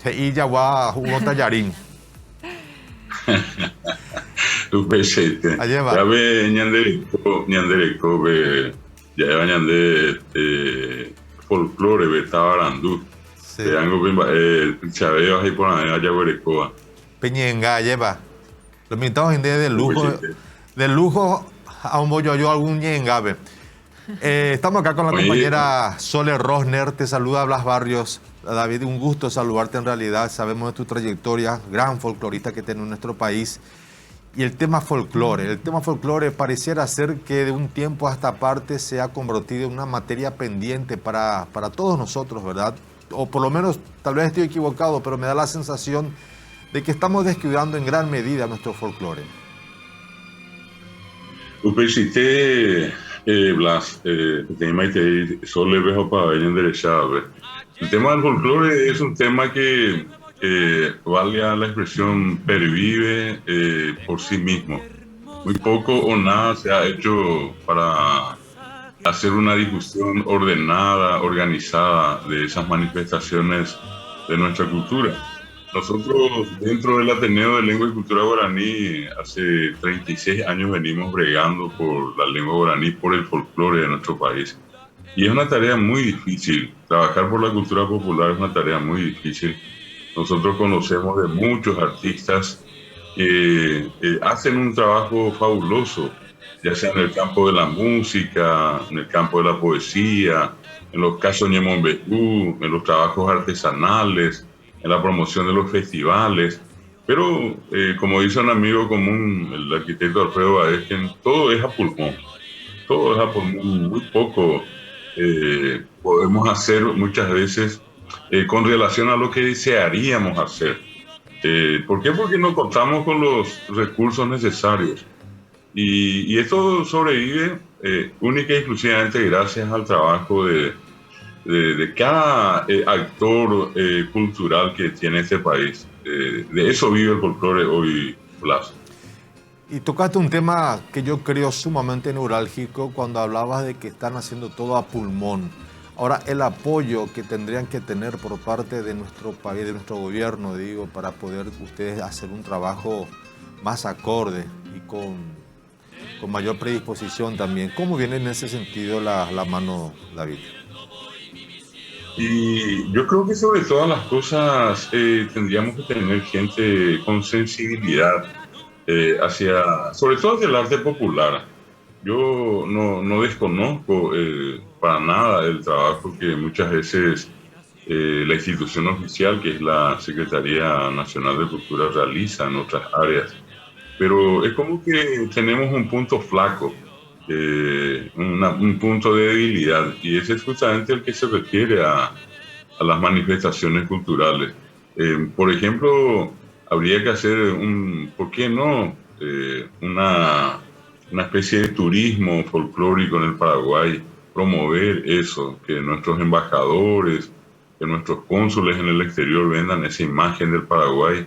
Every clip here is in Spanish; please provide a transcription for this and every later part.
Y ya va, jugó tallarín. Upeshete. Allá va. Ya ve ñandereko ve ya va ñande folclore ve tabarandu. Ve Sí. algo bimba chabeo ahí por ahí allá verecoa. Peñenga, allá va. Los invitados en día Upeshete. de lujo, a un bollo yo algún ñengabe. Estamos acá con la Oye, compañera Sole Rosner, te saluda Blas Barrios. David, un gusto saludarte en realidad, sabemos de tu trayectoria, gran folclorista que tiene en nuestro país. Y el tema folclore pareciera ser que de un tiempo a esta parte se ha convertido en una materia pendiente para todos nosotros, ¿verdad? O por lo menos, tal vez estoy equivocado, pero me da la sensación de que estamos descuidando en gran medida nuestro folclore. upeshete Blas, te maite solo le veo para ella enderezada. El tema del folclore es un tema que valga la expresión, pervive por sí mismo. Muy poco o nada se ha hecho para hacer una difusión ordenada, organizada de esas manifestaciones de nuestra cultura. Nosotros, dentro del Ateneo de Lengua y Cultura Guaraní, hace 36 años venimos bregando por la lengua guaraní, por el folclore de nuestro país. Y es una tarea muy difícil. Trabajar por la cultura popular es una tarea muy difícil. Nosotros conocemos de muchos artistas que hacen un trabajo fabuloso, ya sea en el campo de la música, en el campo de la poesía, en los casos Ñemonbeú, en los trabajos artesanales, en la promoción de los festivales. Pero, como dice un amigo común, el arquitecto Alfredo Baezken, todo es a pulmón, todo es a pulmón, muy poco podemos hacer muchas veces con relación a lo que desearíamos hacer. ¿Por qué? Porque no contamos con los recursos necesarios. Y esto sobrevive única y exclusivamente gracias al trabajo de cada actor cultural que tiene este país. De eso vive el folclore hoy, Blas. Y tocaste un tema que yo creo sumamente neurálgico cuando hablabas de que están haciendo todo a pulmón. Ahora, el apoyo que tendrían que tener por parte de nuestro país, de nuestro gobierno, digo, para poder ustedes hacer un trabajo más acorde y con mayor predisposición también. ¿Cómo viene en ese sentido la mano, David? Y yo creo que sobre todas las cosas tendríamos que tener gente con sensibilidad sobre todo hacia el arte popular. Yo no desconozco para nada el trabajo que muchas veces la institución oficial, que es la Secretaría Nacional de Cultura, realiza en otras áreas. Pero es como que tenemos un punto flaco, un punto de debilidad, y ese es justamente el que se refiere a las manifestaciones culturales. Por ejemplo, habría que hacer ¿por qué no? Una especie de turismo folclórico en el Paraguay, promover eso, que nuestros embajadores, que nuestros cónsules en el exterior vendan esa imagen del Paraguay,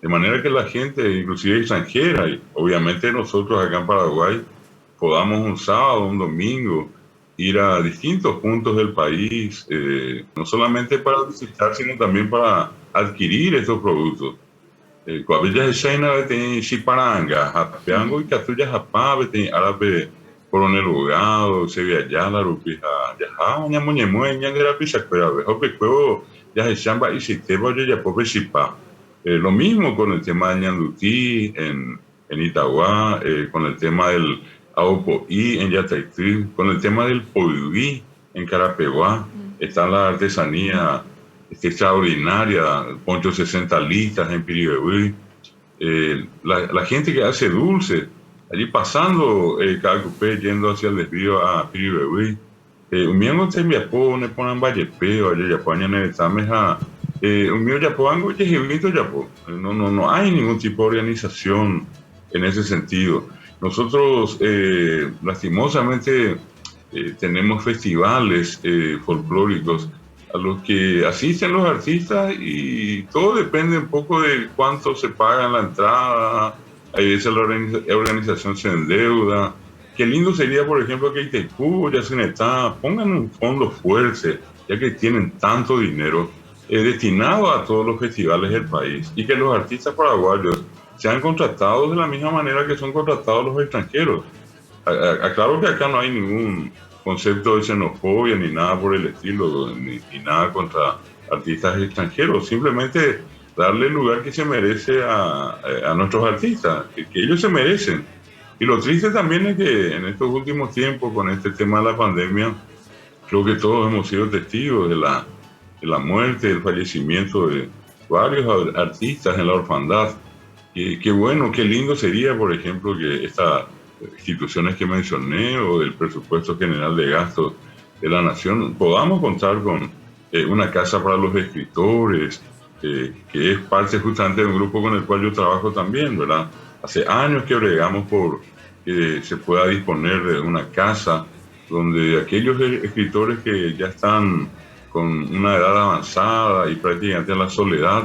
de manera que la gente, inclusive extranjera, y obviamente nosotros acá en Paraguay, podamos un sábado, un domingo, ir a distintos puntos del país, no solamente para visitar, sino también para adquirir estos productos. Coavillas de China tem Chiparanga, Rapeango y Catuya Japá, tem árabe Coronel Bogado, Sevilla Yala, Rupija, Yaja, Ñamuñemue, Ñandera Pichacuera, Hopecuevo, Yajechamba y Siteba, Yayapope Chipá. Lo mismo con el tema de Ñandutí en Itagua, con el tema del Aopoí en Yataití, con el tema del Poiví en Carapeguá, está la artesanía extraordinaria, ponchos 60 listas en Piribebuy, la gente que hace dulce, allí pasando Calcupé, yendo hacia el desvío a Piribebuy, un miembro de mi apoyo, ne ponen Vallepeo, allá ya ponen Nevetameja, un mío ya pongo, no hay ningún tipo de organización en ese sentido. Nosotros, lastimosamente, tenemos festivales folclóricos a los que asisten los artistas y todo depende un poco de cuánto se paga en la entrada, hay veces la organización se endeuda. Qué lindo sería, por ejemplo, que Itaipú, Yacinetá, pongan un fondo fuerte, ya que tienen tanto dinero destinado a todos los festivales del país, y que los artistas paraguayos sean contratados de la misma manera que son contratados los extranjeros. Aclaro que acá no hay ningún concepto de xenofobia ni nada por el estilo, ni nada contra artistas extranjeros, simplemente darle el lugar que se merece a nuestros artistas, que ellos se merecen. Y lo triste también es que en estos últimos tiempos, con este tema de la pandemia, creo que todos hemos sido testigos de la muerte, del fallecimiento de varios artistas en la orfandad. Y qué bueno, qué lindo sería, por ejemplo, que estas instituciones que mencioné o del presupuesto general de gastos de la nación podamos contar con una casa para los escritores, que es parte justamente de un grupo con el cual yo trabajo también, ¿verdad? Hace años que bregamos por que se pueda disponer de una casa donde aquellos escritores que ya están con una edad avanzada y prácticamente en la soledad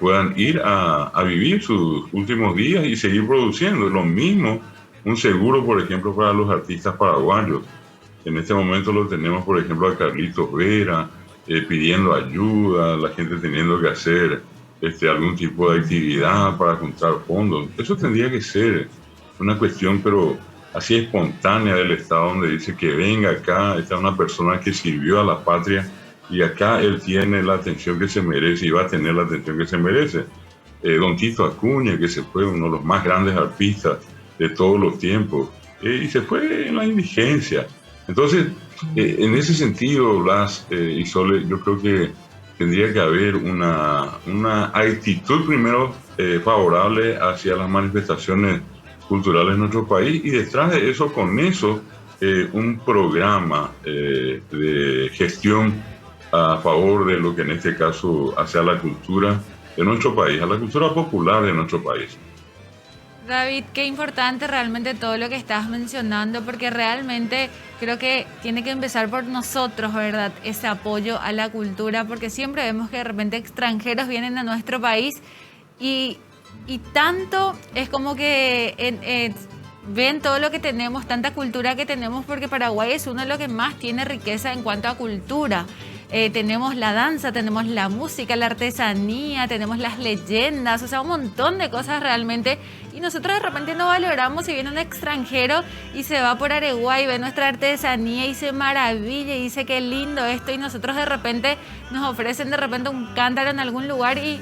puedan ir a vivir sus últimos días y seguir produciendo. Lo mismo, un seguro, por ejemplo, para los artistas paraguayos. En este momento lo tenemos, por ejemplo, a Carlitos Vera, pidiendo ayuda, la gente teniendo que hacer algún tipo de actividad para juntar fondos. Eso tendría que ser una cuestión, pero así espontánea del Estado, donde dice que venga acá, esta es una persona que sirvió a la patria y acá él tiene la atención que se merece y va a tener la atención que se merece. Don Tito Acuña, que se fue uno de los más grandes artistas de todos los tiempos, y se fue en la indigencia. Entonces, en ese sentido, Blas y Sole, yo creo que tendría que haber una actitud primero favorable hacia las manifestaciones culturales en nuestro país, y detrás de eso, con eso, un programa de gestión a favor de lo que en este caso hace a la cultura de nuestro país, a la cultura popular de nuestro país. David, qué importante realmente todo lo que estás mencionando, porque realmente creo que tiene que empezar por nosotros, ¿verdad? Ese apoyo a la cultura, porque siempre vemos que de repente extranjeros vienen a nuestro país y tanto es como que ven todo lo que tenemos, tanta cultura que tenemos, porque Paraguay es uno de los que más tiene riqueza en cuanto a cultura. Tenemos la danza, tenemos la música, la artesanía, tenemos las leyendas, o sea, un montón de cosas realmente. Y nosotros de repente no valoramos si viene un extranjero y se va por Areguá y ve nuestra artesanía y se maravilla y dice qué lindo esto, y nosotros de repente nos ofrecen de repente un cántaro en algún lugar y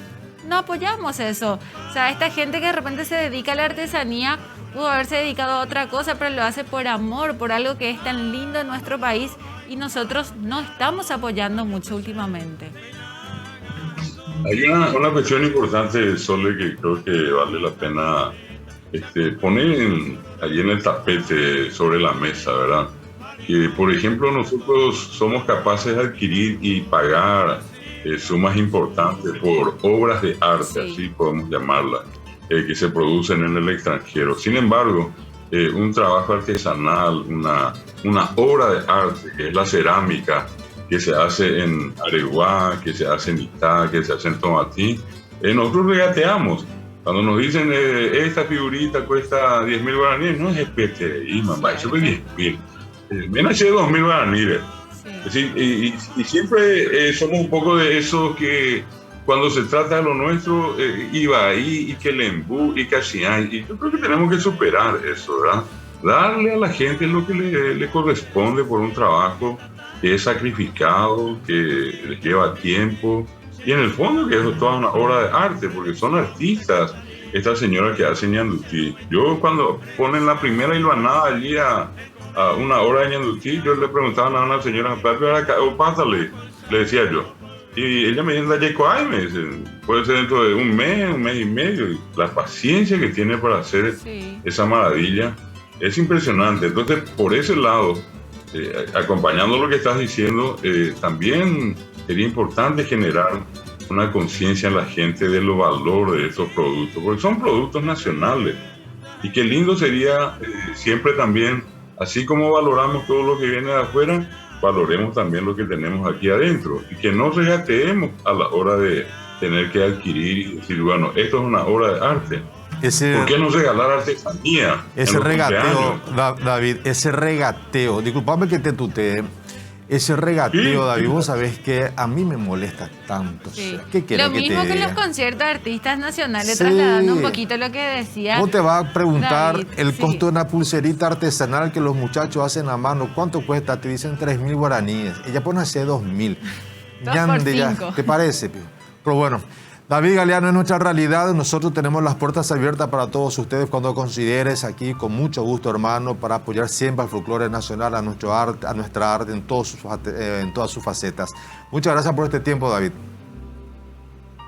no apoyamos eso. O sea, esta gente que de repente se dedica a la artesanía pudo haberse dedicado a otra cosa, pero lo hace por amor, por algo que es tan lindo en nuestro país, y nosotros no estamos apoyando mucho últimamente. Hay una cuestión importante, Sole, que creo que vale la pena poner allí en el tapete sobre la mesa, ¿verdad? Que, por ejemplo, nosotros somos capaces de adquirir y pagar sumas importantes por obras de arte, sí, así podemos llamarlas, que se producen en el extranjero. Sin embargo, un trabajo artesanal, una obra de arte, que es la cerámica, que se hace en Areguá, que se hace en Itá, que se hace en Tomatí, nosotros regateamos. Cuando nos dicen, esta figurita cuesta 10.000 guaraníes, no es especie, y mamá, eso es 10.000. Menos de 2.000 guaraníes. Sí. Y siempre somos un poco de esos que cuando se trata de lo nuestro, iba ahí y que el embú y que así hay. Y yo creo que tenemos que superar eso, ¿verdad? Darle a la gente lo que le corresponde por un trabajo que es sacrificado, que lleva tiempo, y en el fondo que es toda una obra de arte, porque son artistas. Esta señora que hace ñandutí, yo cuando ponen la primera hilvanada allí a una hora de ñandutí, yo le preguntaba a una señora, pásale, le decía yo, y ella me dice, puede ser dentro de un mes y medio, y la paciencia que tiene para hacer esa maravilla es impresionante. Entonces, por ese lado, acompañando lo que estás diciendo, también sería importante generar una conciencia en la gente de los valores de estos productos, porque son productos nacionales, y qué lindo sería siempre también, así como valoramos todo lo que viene de afuera, valoremos también lo que tenemos aquí adentro, y que no regateemos a la hora de tener que adquirir y decir, bueno, esto es una obra de arte. ¿Por qué no regalar artesanía? Ese regateo, David, ese regateo, discúlpame que te tutee, Ese regateo, Sí, David, sí. vos sabés que a mí me molesta tanto. Sí. O sea, ¿qué querés Lo que mismo te que diga? los conciertos de artistas nacionales, Sí. trasladando un poquito lo que decía. Vos te vas a preguntar David, el sí. costo de una pulserita artesanal que los muchachos hacen a mano. ¿Cuánto cuesta? Te dicen 3.000 guaraníes. Ella pone hace 2.000. Dos Ya por ande ya. cinco. ¿Te parece, Pío? Pero bueno, David Galeano es nuestra realidad. Nosotros tenemos las puertas abiertas para todos ustedes cuando consideres aquí, con mucho gusto, hermano, para apoyar siempre al folclore nacional, a nuestro arte, a nuestra arte en todas sus facetas. Muchas gracias por este tiempo, David.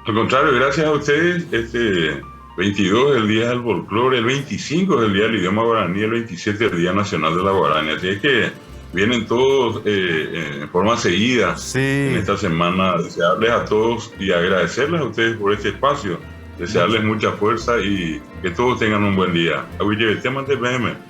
Al contrario, gracias a ustedes. Este 22 es el Día del Folclore, el 25 es el Día del Idioma Guaraní, el 27 es el Día Nacional de la Guarania. Así es que vienen todos en forma seguida Sí. en esta semana. Desearles a todos y agradecerles a ustedes por este espacio. Desearles mucha fuerza y que todos tengan un buen día. Aguille, el tema de PM.